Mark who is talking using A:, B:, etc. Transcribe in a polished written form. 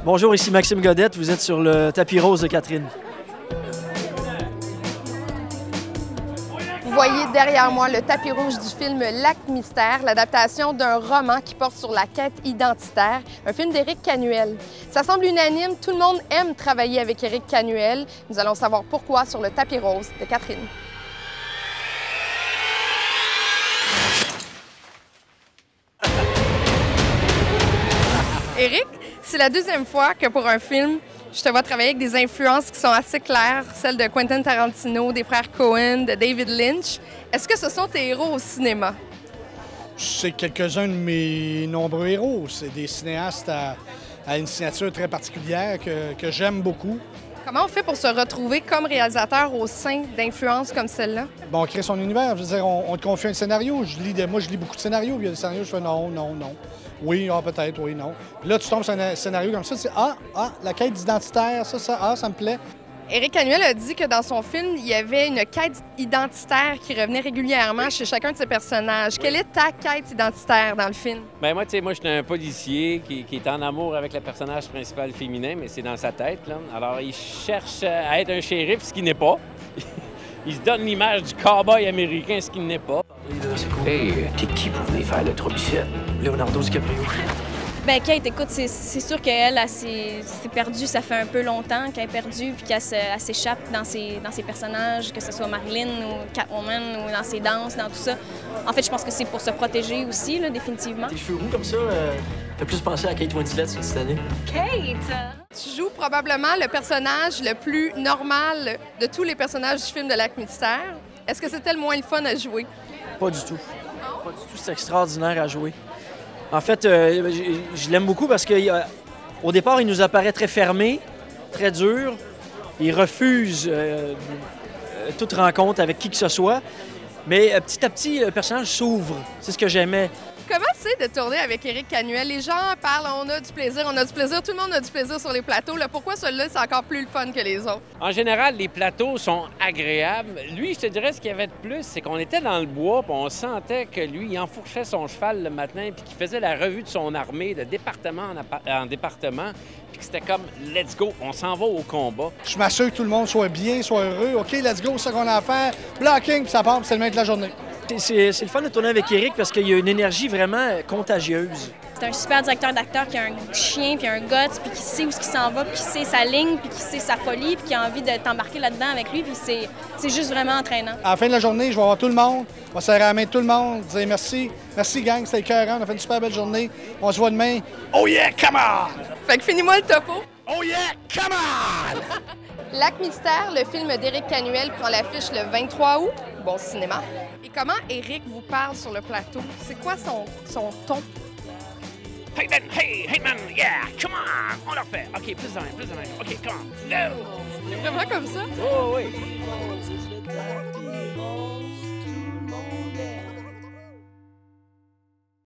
A: Bonjour, ici Maxime Godette. Vous êtes sur le tapis rose de Catherine.
B: Vous voyez derrière moi le tapis rouge du film Lac Mystère, l'adaptation d'un roman qui porte sur la quête identitaire, un film d'Éric Canuel. Ça semble unanime, tout le monde aime travailler avec Éric Canuel. Nous allons savoir pourquoi sur le tapis rose de Catherine. Éric, c'est la deuxième fois que pour un film, je te vois travailler avec des influences qui sont assez claires, celles de Quentin Tarantino, des frères Coen, de David Lynch. Est-ce que ce sont tes héros au cinéma?
C: C'est quelques-uns de mes nombreux héros. C'est des cinéastes à une signature très particulière que j'aime beaucoup.
B: Comment on fait pour se retrouver comme réalisateur au sein d'influences comme celle-là?
C: Bon, on crée son univers. Je veux dire, on te confie un scénario. Moi, je lis beaucoup de scénarios. Puis il y a des scénarios, je fais non. Oui, peut-être, oui, non. Puis là, tu tombes sur un scénario comme ça, tu sais, la quête identitaire, ça me plaît.
B: Éric Canuel a dit que dans son film, il y avait une quête identitaire qui revenait régulièrement chez chacun de ses personnages. Quelle est ta quête identitaire dans le film?
D: Bien, moi, tu sais, je suis un policier qui est en amour avec le personnage principal féminin, mais c'est dans sa tête, là. Alors, il cherche à être un shérif, ce qui n'est pas. Il se donne l'image du cow-boy américain, ce qu'il n'est pas.
E: Hey, t'es qui pour venir faire le trou ciel? Leonardo DiCaprio.
F: Bien, Kate, écoute, c'est sûr qu'elle, elle s'est perdue, ça fait un peu longtemps qu'elle est perdue, puis qu'elle s'échappe dans ses personnages, que ce soit Marilyn ou Catwoman, ou dans ses danses, dans tout ça. En fait, je pense que c'est pour se protéger aussi, là, définitivement.
E: Tes cheveux roux comme ça, fait plus penser à Kate Winslet cette année.
F: Kate!
B: Tu joues probablement le personnage le plus normal de tous les personnages du film de Lac Mystère. Est-ce que c'était le moins le fun à jouer?
A: Pas du tout. Pas du tout. C'est extraordinaire à jouer. En fait, je l'aime beaucoup parce qu'au départ, il nous apparaît très fermé, très dur. Il refuse toute rencontre avec qui que ce soit. Mais petit à petit, le personnage s'ouvre. C'est ce que j'aimais.
B: Comment c'est de tourner avec Éric Canuel? Les gens parlent, on a du plaisir, tout le monde a du plaisir sur les plateaux. Là, pourquoi celui-là, c'est encore plus le fun que les autres?
D: En général, les plateaux sont agréables. Lui, je te dirais, ce qu'il y avait de plus, c'est qu'on était dans le bois, puis on sentait que lui, il enfourchait son cheval le matin, puis qu'il faisait la revue de son armée de département en département, puis que c'était comme « let's go, on s'en va au combat ».
C: Je m'assure que tout le monde soit bien, soit heureux. OK, let's go, c'est ça qu'on a à faire. Blocking, puis ça part, puis c'est le maître de la journée.
A: C'est le fun de tourner avec Éric parce qu'il y a une énergie vraiment contagieuse.
F: C'est un super directeur d'acteur qui a un chien, puis un guts, puis qui sait où il s'en va, puis qui sait sa ligne, puis qui sait sa folie, puis qui a envie de t'embarquer là-dedans avec lui, puis c'est juste vraiment entraînant.
C: À la fin de la journée, je vais voir tout le monde, on va serrer la main de tout le monde, dire merci. Merci, gang, c'était écœurant, on a fait une super belle journée. On se voit demain. Oh yeah, come on!
B: Fait que finis-moi le topo.
C: Oh yeah, come on!
B: Lac Mystère, le film d'Éric Canuel, prend l'affiche le 23 août. Bon cinéma. Et comment Éric vous parle sur le plateau? C'est quoi son ton?
D: Hey man, yeah, come on, on le refait. OK, plus de même. OK, come on, go!
B: C'est vraiment comme ça?
D: Oh oui.